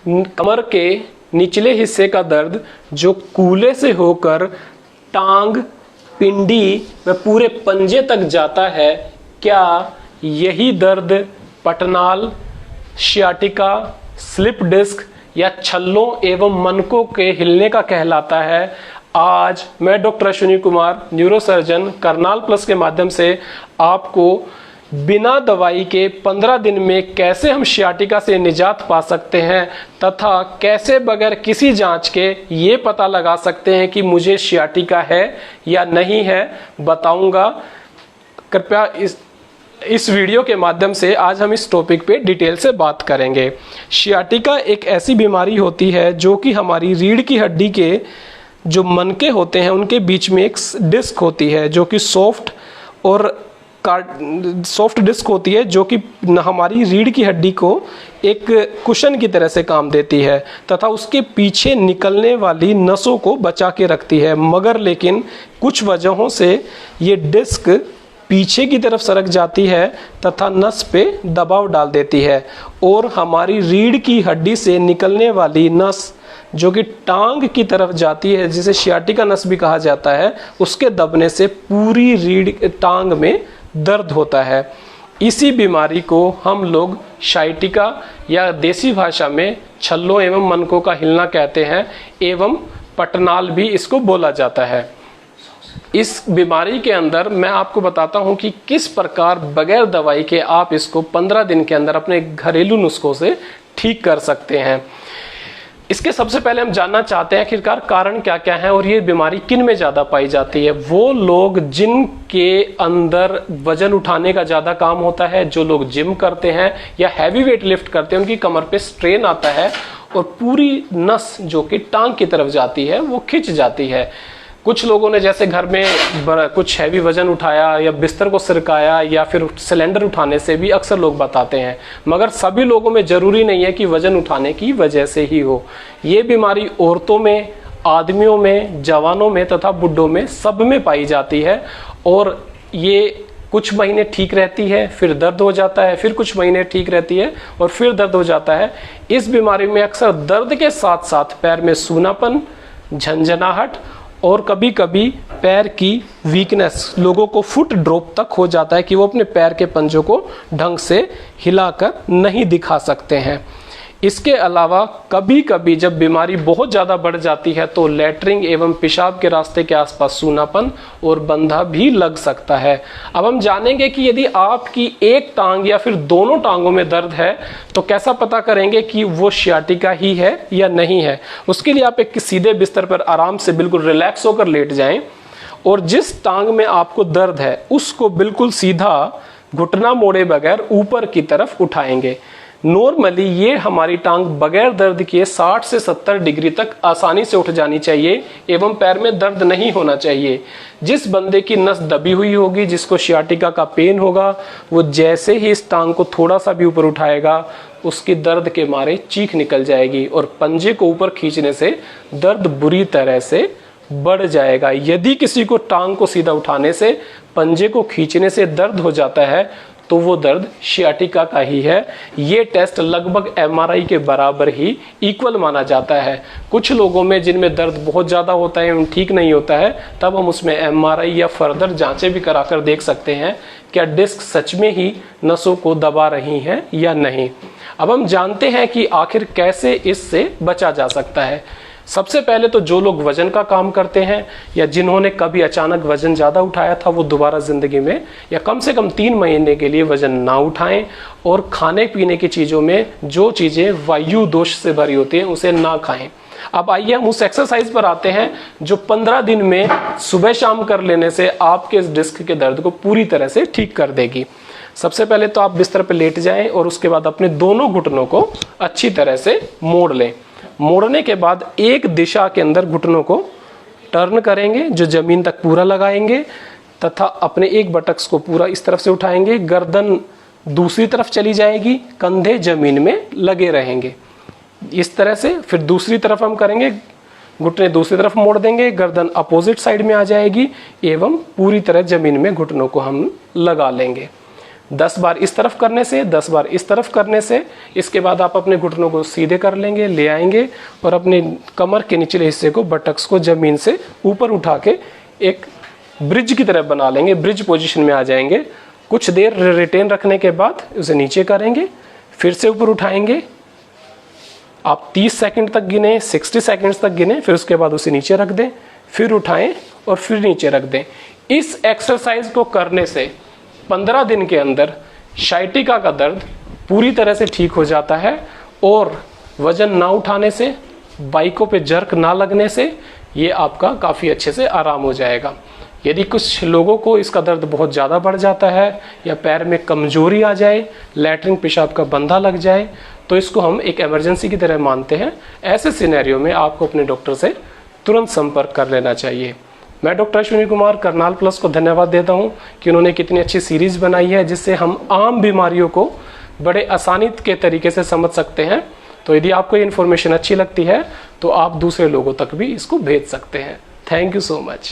कमर के निचले हिस्से का दर्द जो कूल्हे से होकर टांग, पिंडी व पूरे पंजे तक जाता है, क्या यही दर्द पटनाल, शियाटिका, स्लिप डिस्क या छल्लों एवं मनकों के हिलने का कहलाता है? आज मैं doctor Ashwini Kumar, neurosurgeon, Karnal plus के माध्यम से आपको बिना दवाई के 15 दिन में कैसे हम शियाटिका से निजात पा सकते हैं तथा कैसे बगैर किसी जांच के ये पता लगा सकते हैं कि मुझे शियाटिका है या नहीं है, बताऊंगा। कृपया इस वीडियो के माध्यम से आज हम इस टॉपिक पे डिटेल से बात करेंगे। शियाटिका एक ऐसी बीमारी होती है जो कि हमारी रीढ़ की हड्डी के जो मनके होते हैं उनके बीच में एक डिस्क होती है जो कि सॉफ्ट डिस्क होती है, जो कि हमारी रीढ़ की हड्डी को एक कुशन की तरह से काम देती है तथा उसके पीछे निकलने वाली नसों को बचा के रखती है। मगर लेकिन कुछ वजहों से ये डिस्क पीछे की तरफ सरक जाती है तथा नस पे दबाव डाल देती है और हमारी रीढ़ की हड्डी से निकलने वाली नस जो कि टांग की तरफ जाती है, जिसे शियाटिका नस भी कहा जाता है, उसके दबने से पूरी रीढ़ टांग में दर्द होता है। इसी बीमारी को हम लोग शाइटिका या देसी भाषा में छल्लों एवं मनकों का हिलना कहते हैं एवं पटनाल भी इसको बोला जाता है। इस बीमारी के अंदर मैं आपको बताता हूं कि किस प्रकार बगैर दवाई के आप इसको 15 दिन के अंदर अपने घरेलू नुस्खों से ठीक कर सकते हैं। इसके सबसे पहले हम जानना चाहते हैं आखिरकार कारण क्या क्या है और ये बीमारी किन में ज़्यादा पाई जाती है। वो लोग जिनके अंदर वजन उठाने का ज़्यादा काम होता है, जो लोग जिम करते हैं या हैवी वेट लिफ्ट करते हैं, उनकी कमर पे स्ट्रेन आता है और पूरी नस जो कि टांग की तरफ जाती है वो खिंच जाती है। कुछ लोगों ने जैसे घर में कुछ हैवी वजन उठाया या बिस्तर को सिरकाया या फिर सिलेंडर उठाने से भी अक्सर लोग बताते हैं, मगर सभी लोगों में जरूरी नहीं है कि वजन उठाने की वजह से ही हो। ये बीमारी औरतों में, आदमियों में, जवानों में तथा बुढ़ों में, सब में पाई जाती है और ये कुछ महीने ठीक रहती है, फिर दर्द हो जाता है, फिर कुछ महीने ठीक रहती है और फिर दर्द हो जाता है। इस बीमारी में अक्सर दर्द के साथ साथ पैर में सूनापन, झंझनाहट और कभी कभी पैर की वीकनेस, लोगों को फुट ड्रॉप तक हो जाता है कि वो अपने पैर के पंजों को ढंग से हिलाकर नहीं दिखा सकते हैं। इसके अलावा कभी कभी जब बीमारी बहुत ज़्यादा बढ़ जाती है तो लैट्रिन एवं पेशाब के रास्ते के आसपास सूनापन और बंधा भी लग सकता है। अब हम जानेंगे कि यदि आपकी एक टांग या फिर दोनों टांगों में दर्द है तो कैसा पता करेंगे कि वो शियाटिका ही है या नहीं है। उसके लिए आप एक सीधे बिस्तर पर आराम से बिल्कुल रिलैक्स होकर लेट जाएं और जिस टांग में आपको दर्द है उसको बिल्कुल सीधा घुटना मोड़े बगैर ऊपर की तरफ उठाएंगे। नॉर्मली ये हमारी टांग बगैर दर्द किए 60 से 70 डिग्री तक आसानी से उठ जानी चाहिए एवं पैर में दर्द नहीं होना चाहिए। जिस बंदे की नस दबी हुई होगी, जिसको शियाटिका का पेन होगा, वो जैसे ही इस टांग को थोड़ा सा भी ऊपर उठाएगा उसकी दर्द के मारे चीख निकल जाएगी और पंजे को ऊपर खींचने से दर्द बुरी तरह से बढ़ जाएगा। यदि किसी को टांग को सीधा उठाने से, पंजे को खींचने से दर्द हो जाता है तो वो दर्द शियाटिका का ही है। ये टेस्ट लगभग एमआरआई के बराबर ही इक्वल माना जाता है। कुछ लोगों में जिनमें दर्द बहुत ज़्यादा होता है, ठीक नहीं होता है, तब हम उसमें एमआरआई या फर्दर जांचें भी कराकर देख सकते हैं क्या डिस्क सच में ही नसों को दबा रही हैं या नहीं। अब हम जानते हैं कि आखिर कैसे इससे बचा जा सकता है। सबसे पहले तो जो लोग वजन का काम करते हैं या जिन्होंने कभी अचानक वजन ज़्यादा उठाया था वो दोबारा ज़िंदगी में या कम से कम 3 महीने के लिए वजन ना उठाएं और खाने पीने की चीज़ों में जो चीज़ें वायु दोष से भरी होती हैं उसे ना खाएं। अब आइए हम उस एक्सरसाइज पर आते हैं जो 15 दिन में सुबह शाम कर लेने से आपके इस डिस्क के दर्द को पूरी तरह से ठीक कर देगी। सबसे पहले तो आप बिस्तर पर लेट जाएं और उसके बाद अपने दोनों घुटनों को अच्छी तरह से मोड़ लें। मोड़ने के बाद एक दिशा के अंदर घुटनों को टर्न करेंगे जो जमीन तक पूरा लगाएंगे तथा अपने एक बटक्स को पूरा इस तरफ से उठाएंगे, गर्दन दूसरी तरफ चली जाएगी, कंधे जमीन में लगे रहेंगे इस तरह से। फिर दूसरी तरफ हम करेंगे, घुटने दूसरी तरफ मोड़ देंगे, गर्दन अपोजिट साइड में आ जाएगी एवं पूरी तरह जमीन में घुटनों को हम लगा लेंगे। 10 बार इस तरफ करने से, 10 बार इस तरफ करने से। इसके बाद आप अपने घुटनों को सीधे कर लेंगे, ले आएंगे और अपने कमर के निचले हिस्से को, बटक्स को जमीन से ऊपर उठा के एक ब्रिज की तरह बना लेंगे, ब्रिज पोजीशन में आ जाएंगे। कुछ देर रिटेन रखने के बाद उसे नीचे करेंगे, फिर से ऊपर उठाएंगे। आप 30 सेकंड तक गिने, 60 सेकंड्स तक गिने, फिर उसके बाद उसे नीचे रख दें, फिर उठाएं और फिर नीचे रख दें। इस एक्सरसाइज को करने से 15 दिन के अंदर शाइटिका का दर्द पूरी तरह से ठीक हो जाता है और वजन ना उठाने से, बाइकों पे जर्क ना लगने से ये आपका काफ़ी अच्छे से आराम हो जाएगा। यदि कुछ लोगों को इसका दर्द बहुत ज़्यादा बढ़ जाता है या पैर में कमजोरी आ जाए, लैट्रिन पेशाब का बंधा लग जाए, तो इसको हम एक इमरजेंसी की तरह मानते हैं। ऐसे सिनेरियो में आपको अपने डॉक्टर से तुरंत संपर्क कर लेना चाहिए। मैं डॉक्टर अश्विनी कुमार करनाल प्लस को धन्यवाद देता हूं कि उन्होंने कितनी अच्छी सीरीज बनाई है जिससे हम आम बीमारियों को बड़े आसानी के तरीके से समझ सकते हैं। तो यदि आपको ये इन्फॉर्मेशन अच्छी लगती है तो आप दूसरे लोगों तक भी इसको भेज सकते हैं। Thank you so much.